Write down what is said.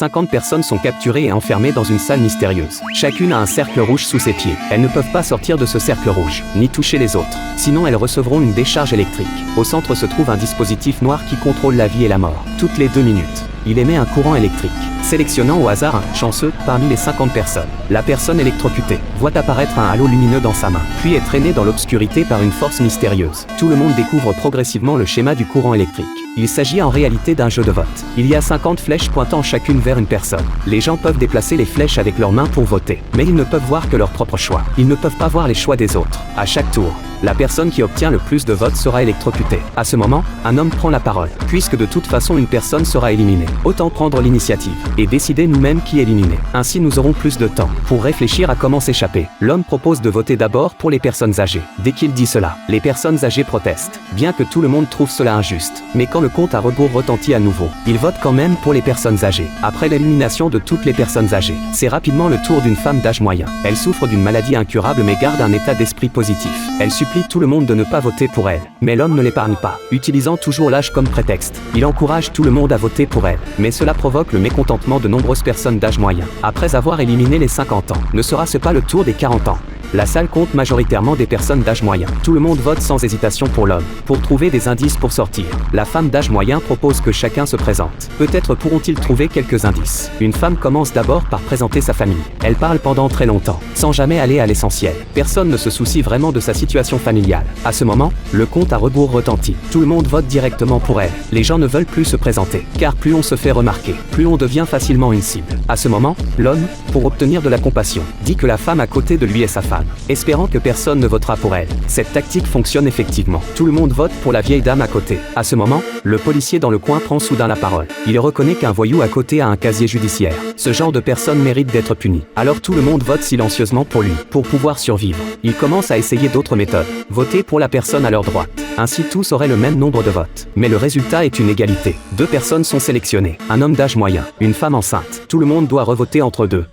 50 personnes sont capturées et enfermées dans une salle mystérieuse. Chacune a un cercle rouge sous ses pieds. Elles ne peuvent pas sortir de ce cercle rouge, ni toucher les autres. Sinon elles recevront une décharge électrique. Au centre se trouve un dispositif noir qui contrôle la vie et la mort. Toutes les 2 minutes, il émet un courant électrique, sélectionnant au hasard un chanceux parmi les 50 personnes. La personne électrocutée voit apparaître un halo lumineux dans sa main, puis est traînée dans l'obscurité par une force mystérieuse. Tout le monde découvre progressivement le schéma du courant électrique. Il s'agit en réalité d'un jeu de vote. Il y a 50 flèches pointant chacune vers une personne. Les gens peuvent déplacer les flèches avec leurs mains pour voter, mais ils ne peuvent voir que leur propre choix. Ils ne peuvent pas voir les choix des autres. À chaque tour, la personne qui obtient le plus de votes sera électrocutée. À ce moment, un homme prend la parole. Puisque de toute façon une personne sera éliminée, autant prendre l'initiative et décider nous-mêmes qui est éliminé. Ainsi nous aurons plus de temps pour réfléchir à comment s'échapper. L'homme propose de voter d'abord pour les personnes âgées. Dès qu'il dit cela, les personnes âgées protestent, bien que tout le monde trouve cela injuste. Mais quand le compte à rebours retentit à nouveau, ils votent quand même pour les personnes âgées. Après l'élimination de toutes les personnes âgées, c'est rapidement le tour d'une femme d'âge moyen. Elle souffre d'une maladie incurable mais garde un état d'esprit positif. Elle supplie tout le monde de ne pas voter pour elle. Mais l'homme ne l'épargne pas, utilisant toujours l'âge comme prétexte. Il encourage tout le monde à voter pour elle. Mais cela provoque le mécontentement de nombreuses personnes d'âge moyen. Après avoir éliminé les 50 ans, ne sera-ce pas le tour des 40 ans? La salle compte majoritairement des personnes d'âge moyen. Tout le monde vote sans hésitation pour l'homme, pour trouver des indices pour sortir. La femme d'âge moyen propose que chacun se présente. Peut-être pourront-ils trouver quelques indices. Une femme commence d'abord par présenter sa famille. Elle parle pendant très longtemps, sans jamais aller à l'essentiel. Personne ne se soucie vraiment de sa situation familiale. À ce moment, le compte à rebours retentit. Tout le monde vote directement pour elle. Les gens ne veulent plus se présenter, car plus on se fait remarquer, plus on devient facilement une cible. À ce moment, l'homme, pour obtenir de la compassion, dit que la femme à côté de lui est sa femme, espérant que personne ne votera pour elle. Cette tactique fonctionne effectivement. Tout le monde vote pour la vieille dame à côté. À ce moment, le policier dans le coin prend soudain la parole. Il reconnaît qu'un voyou à côté a un casier judiciaire. Ce genre de personne mérite d'être puni. Alors tout le monde vote silencieusement pour lui, pour pouvoir survivre. Il commence à essayer d'autres méthodes. Voter pour la personne à leur droite. Ainsi tous auraient le même nombre de votes. Mais le résultat est une égalité. 2 personnes sont sélectionnées. Un homme d'âge moyen, une femme enceinte. Tout le monde doit revoter entre deux.